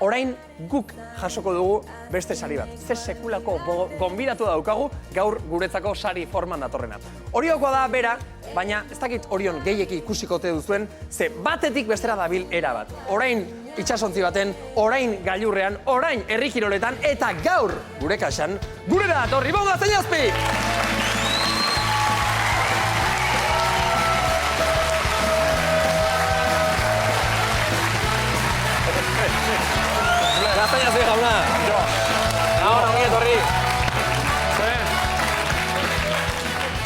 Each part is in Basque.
orain guk jasoko dugu beste sari bat. Ze sekulako gonbidatu daukagu gaur guretzako sari forman datorrena. Oriokoa da bera, baina ez dakit Orion gehieki ikusikote duzuen, ze batetik bestera dabil era bat. Orain itsasontzi baten, orain gailurrean, orain herri kiroletan, eta gaur gure kaxan, gurera dator Ibon Gaztañazpi! Gaztañazpi jauna! Gabon, ongi etorri!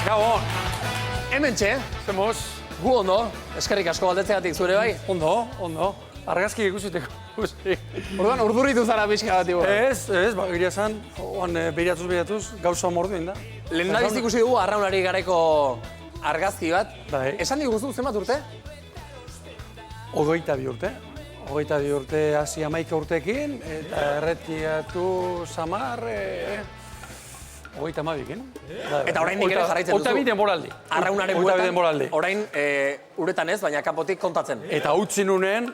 Gabon! Hementxe, Zemoz? gu ondo, eskerrik asko galdetzegatik zure bai? Ondo. Argazki ikusiteko. Orduan urduritu zara pixka bat, Ibon. Ez, egia esan, oan behiratuz, gauza mordu da. Lehen nabiz ikusi dugu arraunari garaiko argazki bat. Bai. Esan diguzu, zenbat urte? 22 urte. 22 urte hasi 11 urtekin, eta erretiatu samar, 32ekin. Eta oraindik ere jarraitzen duzu. 22 denboraldi. Arraunaren 22 denboraldi. Orain uretan ez, baina kanpotik kontatzen. Eta utzi nunen,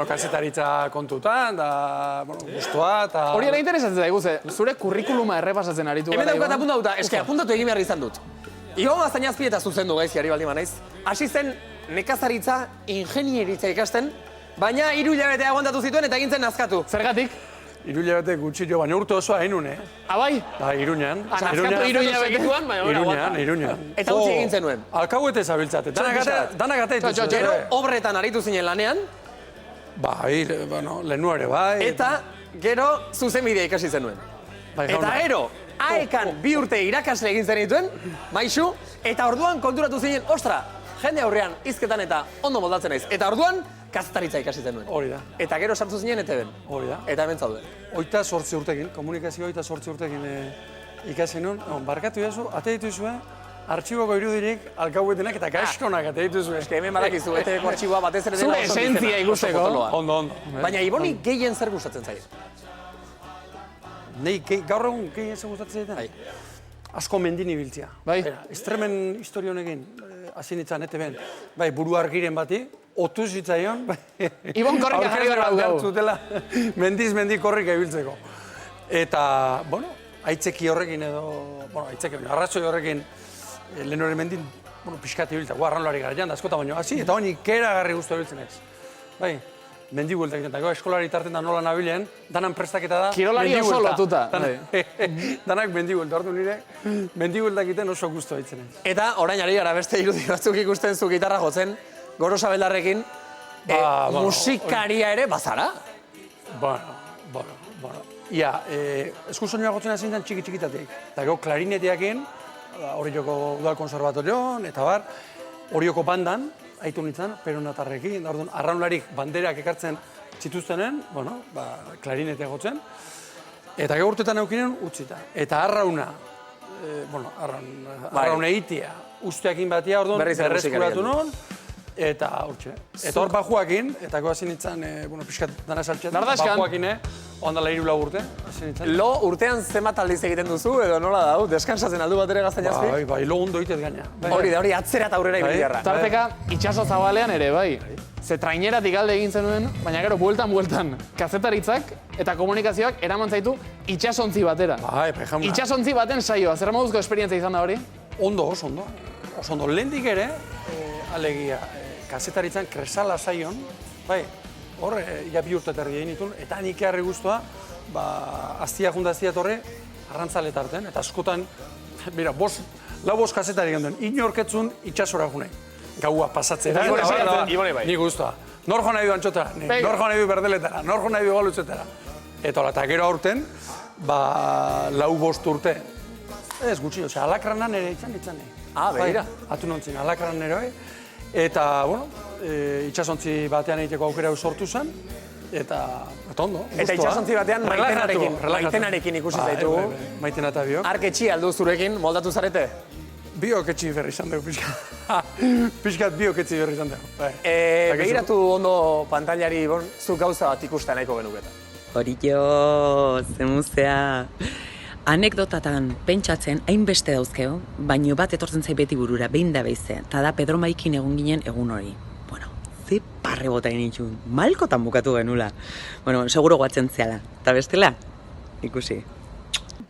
kazetaritza kontutan, guztua, eta... Hori ere interesatzen zaigu, zure kurrikuluma errepasatzen aritu gara. Hemen daukat apuntatuta, eske apuntatu egin behar izan dut. Ibon Gaztañazpi eta zuzendu gaizkiari baldin banaiz. Hasi zen nekazaritza, ingenieritza ikasten, baina 3 hilabete aguantatu zituen eta egintzen nazkatu. Zergatik? 3 hilabete gutxi jo, baina urte osoa hain une. Abai? Iruñan. Nazkatu 3 hilabetekuan, baina Iruñan. Eta utzi egin zenuen. Alkahuete zabiltzate. Danak ate dituzu. Gero obretan aritu zinen lanean, Bai, lehenu ere, bai. eta gero zuzenbidea ikasi zenuen. Eta gero, aekan 2 urte irakasle egin zenituen, maisu, eta orduan konturatu zinen, ostra, jende aurrean hizketan eta ondo moldatzen naiz. Eta orduan, kazetaritza ikasi zenuen. Hori da. Eta gero sartu zinen ETB-en. Hori da. Eta hemen zaude. 28 urtekin, komunikazio 28 urtekin ikasi nuen. Barkatu jazu, ate dituzue, artxiboko irudirik alkahuetenak eta gaizkonak ate dituzue. Eske hemen badakizu, ETB-ko artxiboa batez ere dela Zure esentzia ikusteko. Ondo. Baina Iboni gehien zer gustatzen zaie? Nei, gaur egun gehien zer gustatzen zaiten? Bai. Asko mendin ibiltzea. Bai. Estremen historio honekin, hasi nintzen ETB-en. Bai, buru argiren bati, otu zitzaion. Ibon korrika jarri behar daukagu. Zutela, mendi korrika ibiltzeko. Eta, aitzeki horrekin arrazoi horrekin, lehen hori mendin, pixkat ibiltzea, arranlari gara janda, askota baino, hasi, eta honi keragarri guztu ibiltzen ez. Bai, mendi bueltak egiten, eta eskolari tarten da nola nabilen, danan prestaketa da, Kirolari oso lotuta. Danak mendi buelta, ordu nire, mendi bueltak egiten oso guztu ibiltzen ez. Eta orain ari gara beste irudi batzuk ikusten zu gitarra jotzen, Gorosa Beldarrekin, musikaria ere bazara? Ia, eskusoinua gotzen hasi nintzen txiki-txikitatik. Eta gero klarineteakin, Orioko Udal Konservatorioan, eta bar, Orioko bandan, haitu nintzen, peronatarrekin, orduan, arraunlarik banderak ekartzen zituztenen, klarinetea gotzen. Eta gero urtetan eukinen utzita. Eta arrauna, arraun egitea, usteakin batia, orduan, berreskuratu non, eta hortxe. Eta hor bajuakin, eta hasi nintzen, pixkat dana saltxetan, bajuakin, ondala 3 urte, hasi nintzen. Lo urtean zenbat aldiz egiten duzu, edo nola dau, deskansatzen aldu bat ere Gaztañazpi? Bai, lo ondo egitez gaina. Hori atzera eta aurrera ibiliarra. Tarteka, itxaso zabalean ere, bai. Ze traineratik alde egin zenuen, baina gero, bueltan, kazetaritzak eta komunikazioak eraman zaitu itxasontzi batera. Bai, jauna. Itxasontzi baten saioa, zer moduzko esperientzia izan da hori? Ondo, oso ondo. Oso ondo, lehendik ere, alegia, kazetaritzan kresala saion, bai, hor, ja 2 urte terri egin ditun, eta nik eharri guztua, aztia jundaztia torre, arrantzaletarten, eta askotan, mira, 5 kazetari genduen, inorketzun itxasora junei. Gaua pasatzera. Ibone bai. Nik guztua. Nor jo nahi du antxotara, nor jo nahi du berdeletara, nor jo nahi du galutzetara. Eta gero aurten, 4-5 urte. Ez gutxi, alakranan ere izan. Begira. Atu nontzin, alakranan ere bai. Eta, itxasontzi batean egiteko aukera sortu zen, eta ondo. Eta itxasontzi batean maitenarekin ikusi zaitugu. Maitena eta biok. Arketxi aldu zurekin, moldatu zarete? Biok etxi berri izan dugu, pixkat biok etxi berri izan dugu. Begiratu ondo pantailari, zuk gauza bat ikusten nahiko genuketa. Hori jo, zemuzea. Anekdotatan pentsatzen hainbeste dauzkeo, baino bat etortzen zait beti burura, behin da beizea, eta da Pedro Maikin egon ginen egun hori. Ze barre bota initxun, malkotan bukatu genula. Bueno, seguro guatzen zeala. Eta bestela, ikusi.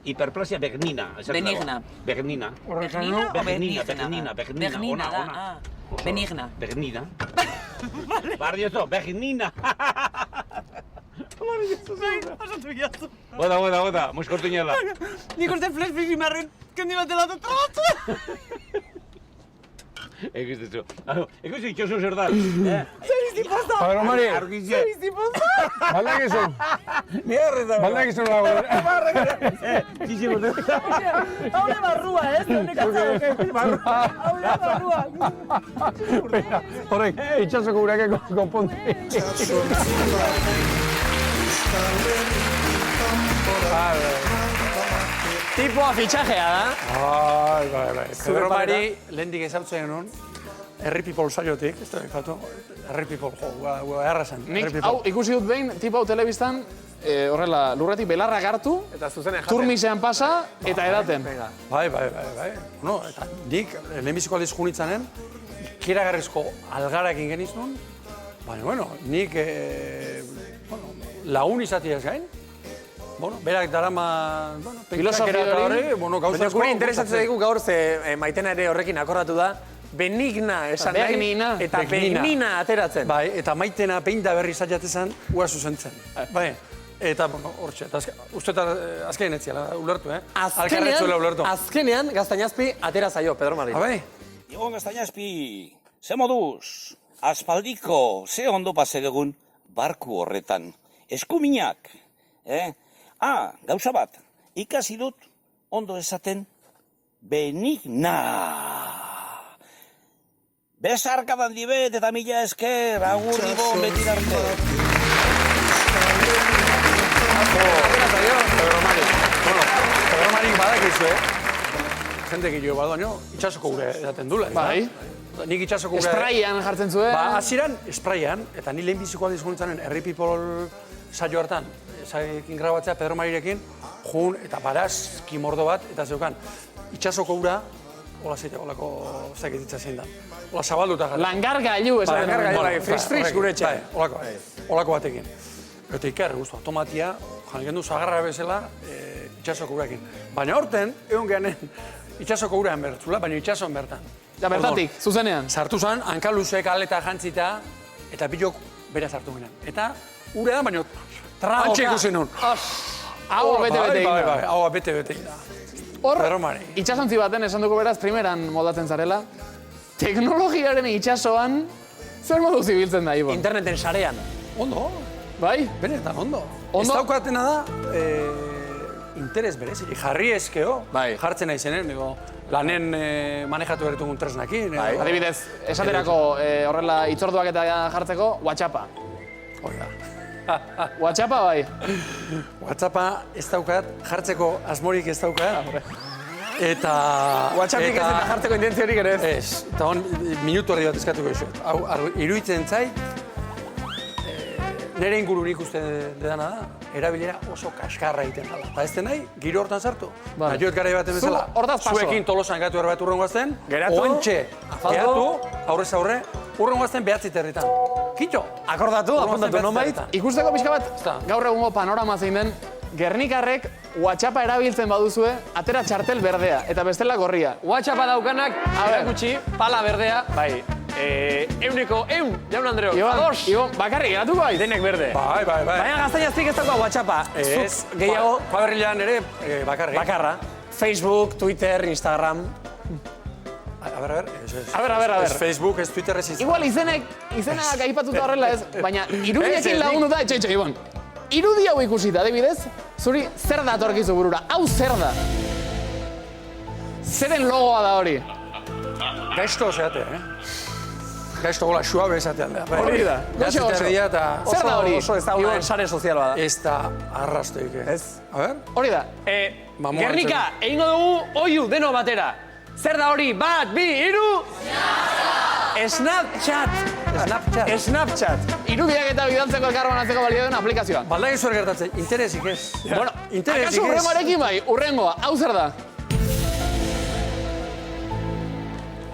Hiperplasia benigna. Benigna. Benigna. Benigna o Benigna. benigna? Benigna. Da, benigna. Benigna. Bardioso, benigna. Bota, moskortu inela. Nik uste flash fizimarren kendi batela dut. Ikustu itxoso zer da. Zer iztiposta? Pedro Mari, Argize. Zer iztiposta? baldakizu. Baldakizu nago. Txixi bote. Haule barrua, ez? Honek atzadoke. Haule barrua. Horrek, itxasoko urake konponte. Tipoa fitxajea da. Bai. Pedro Mari, lehendik ezautzen genuen, Herri People saiotik, ez da ikatu, Herri People, errazan. Nik, hau, ikusi dut behin, tipo hau telebistan, horrela, lurretik belarrak hartu, Eta zuzenen jaten. turmisean pasa, eta edaten. Bai. Bueno, eta nik, lehenbiziko aldiz junitzanen, ikeragarrizko algarakin genizun, baina, bueno, nik lagun izatiaz gain, bueno, berak darama, bueno, Filosofia hori, gauza Baina asko gure interesatzen kontatzen. dugu gaur, ze Maitena ere horrekin akordatu da, benigna esan nahi, Benigna. eta benigna ateratzen. Bai, eta Maitena behin da berri zaiatezan, ua zuzentzen. Bai, eta, bueno, hortxe, eta uste azkenean etziala, ulertu, Alkarretzuela ulertu. Azkenean, Gaztañazpi atera zaio, Pedro Mari. Bai, Egon Gaztañazpi, ze moduz, aspaldiko, ze ondo pase dugun barku horretan. Eskuminak, gauza bat, ikasi dut ondo esaten benigna. Besarkadan dibet eta mila esker, agur dibon beti darte. Pedro Mari badakizu, jende gilio badoño, itxasoko gure edaten dula. Bai. Nik itxasoko gure... Sprayan jartzen zuen. Ba, hasieran sprayan, eta ni lehenbiziko aldiz junitzanen Herri People saio hartan, saiekin grabatzea Pedro Marirekin, jun eta barazki mordo bat, eta zeukan, itxasoko ura, hola zeite, holako zakititza zein da. Hola zabalduta gara. Langar gailu, esaten Langar gailu, duen. bai, fris gure etxean. Holako batekin. Eta ikerri guztu, automatia, jangendu zagarra bezala itxasoko urakin. Baina horten, egon gehanen, itxasoko uraen bertzula, baina itxasoan bertan. Ja, bertatik, zuzenean. Sartu zan, hankaluzek aleta jantzita, eta bilok bera sartu ginen. Eta ure da, baina antxe ikusi nun. Hau bete-bete egin da. Bai, hau bete-bete egin da. Hor, Pedro Mari. itxasontzi baten esan dugu beraz, primeran moldatzen zarela. Teknologiaren itxasoan, zer modu zibiltzen da, Ibon? Interneten sarean. Ondo, Bai? benetan ondo. Ondo? Ez daukatena da, interes berezirik. Jarri ezkeo, Bai. jartzen naizenen, lanen manejatu berretugun tresnakin. Bai. Adibidez, esaterako horrela itzorduak eta jartzeko, WhatsAppa. Hoi da. WhatsAppa bai. WhatsAppa ez daukat, jartzeko asmorik ez daukat. Eta... WhatsAppik ez eta jartzeko intentziorik ere ez. Ez, eta hon, minutu erdi bat eskatuko izuet. Hau, iruditzen zait, nire ingurun ikusten dedana da, erabilera oso kaskarra egiten dela. Eta ez den nahi, giro hortan sartu. Bai. Joet gara baten bezala, Zu hortaz paso. zuekin tolosan gatu erbat urren guazten, Geratu. ointxe, Afaldu. geratu, aurrez aurre, urren guazten behatzi territan. Kito! Akordatu, apuntatu, nonbait. Ikusteko pixka bat, da. gaur egungo panorama zein den, Gernikarrek WhatsAppa erabiltzen baduzue, atera txartel berdea, eta bestela gorria. WhatsAppa daukanak, erakutsi, pala berdea, bai, euneko, jaun Andreo, ados. Ibon, bakarrik geratuko bai? Denek berde. Bai. Baina Gaztañazpik ez dauka WhatsAppa. Ez, Zuk gehiago, Faberrilan ere, bakarrik. bakarra. Facebook, Twitter, Instagram. A ber. A ber. Ez Facebook, ez Twitter, ez Instagram. Igual izenak aipatuta horrela ez, baina irudiekin Ez, lagunduta, itxo, Ibon. Irudi hau ikusita, adibidez, zuri zer da atorkizu burura? Hau zer da? Zeren logoa da hori? Gaizto zeate, Gaizto gola suabe esatean da. Hori da, goxo, goxo. Eta Zer da hori? Oso ez da una sare sozial bada. ez da arrastoik, Ez? A ber? Hori da. Mamua Gernika, egingo dugu oiu deno batera. Zer da hori? 1, 2, 3... Snapchat. Irudiak eta bidaltzeko elkarbanatzeko balio den aplikazioa. Baldaki zuer gertatzen, interesik ez. Bueno, Interesik akaso ez. urrengoarekin bai, urrengoa, hau zer da?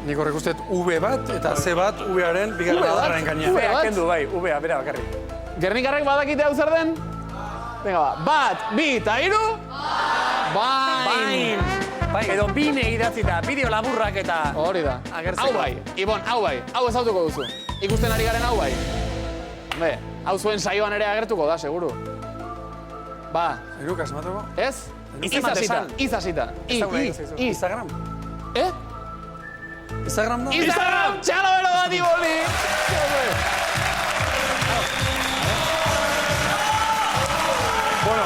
Nik horrek usteet V bat eta C bat V-aren bigarren adarraren gainean. Ubea, kendu, bai, ubea, bera bakarrik. Gernikarrek badakite hau zer den? Venga, ba, bat, bi, eta hiru? Bain! Bai, edo bine idatzita, bideo laburrak eta... Hori da. Agertzeko. Hau bai, Ibon, hau bai, hau ezautuko duzu. Ikusten ari garen hau bai. Be, hau zuen saioan ere agertuko da, seguru. Ba, Lukas, matoko? ez? Izasita. Izasita. Instagram. Eh? Instagram da? Instagram! Txalo bero da, Diboli! Bueno,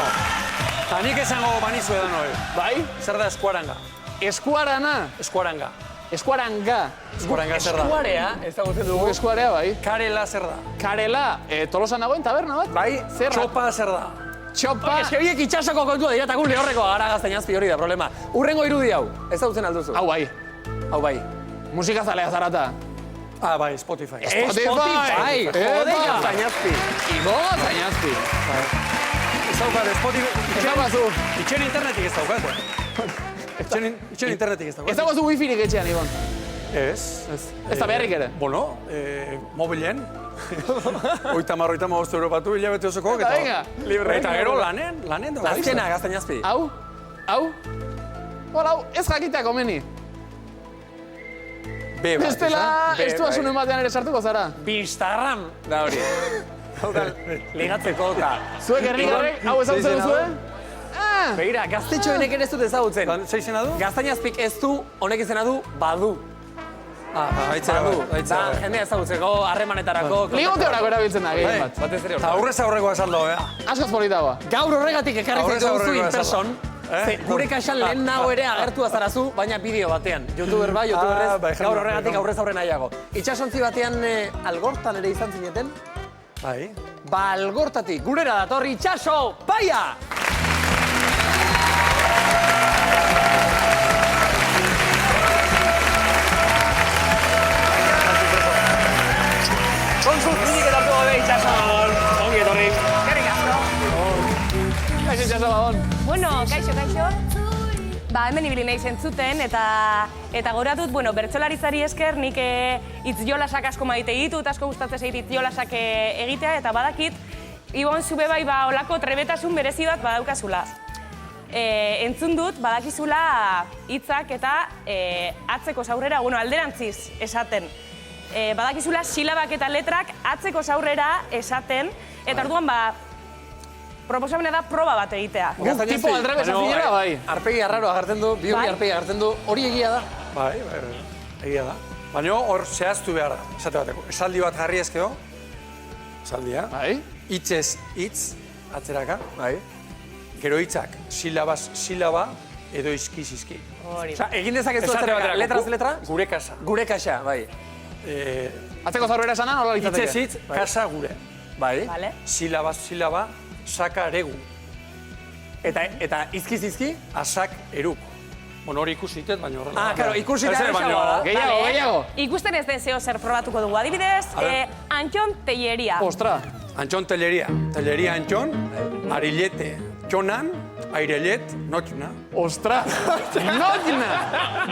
eta nik esango banizu edan hori. Bai? Zer da eskuaranga? Eskuarana. Eskuaranga. Eskuaranga. Eskuaranga zer da? Eskuarea, ezagutzen dugu. Eskuarea, bai. Karela zer da? Karela, Tolosan dagoen taberna bat? Bai, Zerra. Txopa zer da? Txopa. eske horiek itxasoko kontua dira, eta gu lehorreko gara gaztainazpi hori da problema. Urrengo irudi hau, ezagutzen alduzu. Hau bai. Hau bai. Musika zalea zarata. Ah, bai, Spotify. Spotify! Jode, gaztainazpi. Ibo, zainazpi. Ez daukat, Spotify... Ez daukazu. Itxen internetik ez daukat. Itxen internetik ez daukat. Ez daukazu wifirik etxean, Ibon. Ez. Ez da beharrik ere. Bueno, mobilen. Oitama €, batu hilabete osoko. Eta venga. Eta gero lanen dago. Azkena, gaztainazpi. Hau? Hola, hau, ez jakitea komeni. B bat, Bestela, ez du asunen batean ere sartuko zara. Instagram da hori. Hau da, ligatzeko eta... Zuek herrikarrek, hau ezagutzen Zeizena duzue? Begira, gaztetxoenek ere ez dut ezagutzen. Ze izena du? Gaztainazpik ez du, honek izena du, badu. Aitzera Badu. bai. Da, jendea ezagutzeko, harremanetarako... Ligote horako erabiltzen da, gehien bat. Batez ere Eta aurrez aurrekoa esan doa, Askoz politagoa. Gaur horregatik ekarri Aurrez zaitu duzu aurrekoa in person. Ze, gure kaxan lehen nago ere agertu azarazu, baina bideo batean. YouTuber bai, YouTuberrez, bai, gaur horregatik aurrez aurre nahiago. Itxasontzi batean algortan ere izan zineten? Bai. Ba, algortatik, gurera dator itxaso, paia! Konzult minik edatu gabe itxaso, ongi etorri. Gerrik asko. Kaixo itxaso badon. Bueno, kaixo. Ba, hemen ibili nahi zentzuten, eta goratut, bueno, bertsolaritzari esker, nik hitz jolasak asko maite ditut, asko gustatzen zait hitz jolasak egitea, eta badakit, Ibon zube bai, ba, olako trebetasun berezi bat badaukazula. Entzun dut, badakizula hitzak eta atzeko aurrera, bueno, alderantziz esaten. Badakizula silabak eta letrak atzeko aurrera esaten, eta orduan, ba, proposamena da proba bat egitea. Tipo aldrebesa zinera, bai. Arpegi arraro agertzen du, bi hori Bai. arpegi agertzen du, hori egia da. Bai, egia da. Baina hor zehaztu behar da, esate bateko. Esaldi bat jarri ezkeo, esaldia. Bai. Hitzez hitz, atzeraka. Bai. Gero hitzak, silabaz silaba, edo izkiz izki. Osea, egin dezakezu Esate atzera baterako, letraz letra? Gure kasa. Gure kaxa, bai. Atzeko aurrera esana, nola litzateke? Hitzez hitz, kasa gure. Bai. Vale? Silabaz silaba, saka eregu. Eta izki? Asak eruk. Bueno, hori ikusitet, baina horrela. Ah, claro, ikusi Ez da ere, errazagoa da. Gehiago. Ikusten ez den zeo zer probatuko dugu. Adibidez, Antxon Telleria. Ostra. Antxon telleria. Telleria antxon, arillete txonan, airellet notxuna. Ostra. Notna.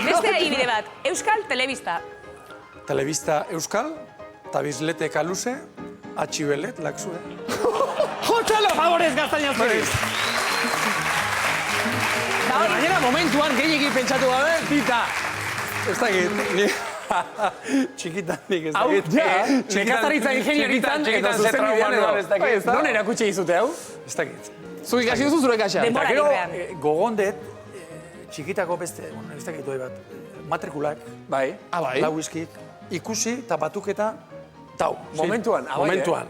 Beste adibide bat, Euskal Telebista. Telebista euskal, tabizlete kaluze, atxibelet laksue. Jotxalo, favorez, gaztainazpi! Gainera, momentuan gehiegi pentsatu gabe, tita. Ez dakit, ni... Txikitan nik ez Hau, dakit. nekazaritza ingenieritzan, eta zuzen bidean edo. Non erakutsi dizute, hau? Ez dakit. Zu ikasi duzu zure kaxa. Denbora Gero, librean. gogondet, txikitako beste, bueno, ez dakit doi bat, matrikulak, Bai. Ah, bai. lau whisky, ikusi eta batuketa, tau. Momentuan, ah, bai, Momentuan.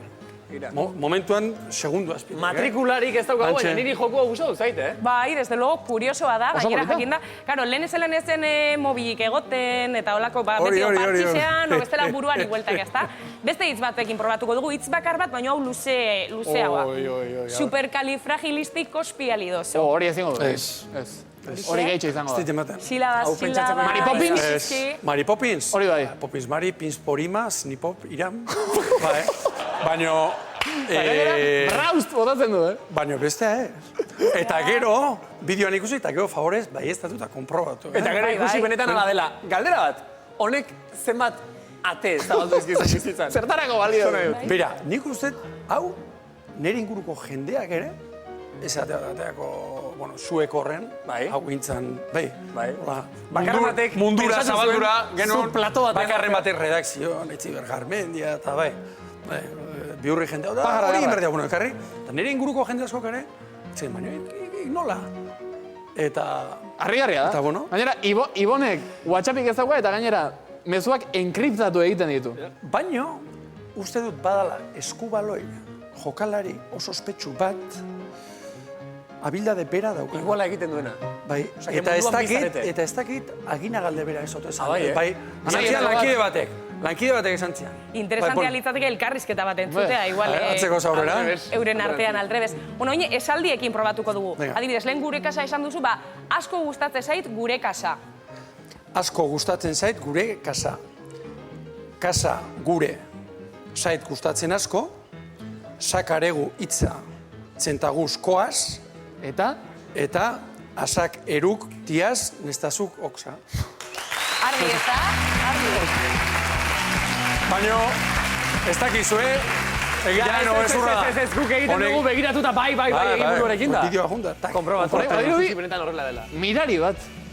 Momentuan, segundu azpitik. Matrikularik ez daukagu, Antxe. baina niri joko gustatu zait, Bai, desde luego, kuriosoa da, Oso gainera polita. jakinda. Karo, lehen ezelan ezen mobilik egoten, eta holako, ba, Hori, beti hori, hori, partixean, hori. o bestela buruari bueltak, ezta? Beste hitz batekin probatuko dugu, hitz bakar bat, baina hau luzeagoa. Supercalifragilisticexpialidoso. Hori ezingo du. Ez. Hori gehitxo izango Ez da. ematen. Silaba, Hau pentsatzeko silaba... Mary Poppins? izki. Mary Poppins? Hori bai. Poppins Mary, Pins Porima, Snipop, Iram. Bai. Baina... Braust botatzen du, Baina beste, Eta gero, bideoan ikusi, eta gero favorez, bai ez datuta, konprobatu. Eta gero Bai, ikusi bai. benetan ala dela. Galdera bat, honek zenbat ate zabaldu izkizu bizitzan. Zertarako balio. Bera, nik uste, hau, nire inguruko jendeak ere, ez ateako, bueno, zuek horren, Bai. hau gintzan, bai, hola, Bakarren batek mundura pentsatu zabaldura, zuen, genuen, zu plato batean bakarren batean. batek redakzioan, Etxiber Garmendia, eta bai, bihurri jende, hau da, Pajarra, hori egin pajarra. berdea, bueno, ekarri, eta nire inguruko jende askok ere, zen, baina, nola? Eta, Harrigarria da. Eta, bueno. Gainera, Ibonek WhatsAppik ez dauka eta gainera mezuak enkriptatu egiten ditu. baino, uste dut badala eskubaloi jokalari oso ospetsu bat, abildade bera dauka. Iguala egiten duena. Bai, Osea, eta ez munduan bi dakit, zarete. eta ez dakit aginagalde bera ez ote esan. bai, eh? Bai, Anai, esan zian eta lankide batek esan zian. Interesantea litzateke elkarrizketa bat entzutea, igual. Atzeko zaurera. Euren artean aldrebez. Bueno, oine, esaldiekin probatuko dugu. Venga. Adibidez, lehen gure kasa esan duzu, ba, asko gustatzen zait gure kasa. Asko gustatzen zait gure kasa. Kasa gure zait gustatzen asko, sakaregu hitza zentaguz koaz, Eta, eta asak eruk tiaz nestazuk oksa. Argi ez da? Argi. Baina, ez dakizue, egitean no ezurra da. Ez, guk egiten Honek- dugu begiratuta bai egin buruarekin da. Bideoa junta, tak. Konprobatu. Badirudi- Benetan horrela dela. mirari bat.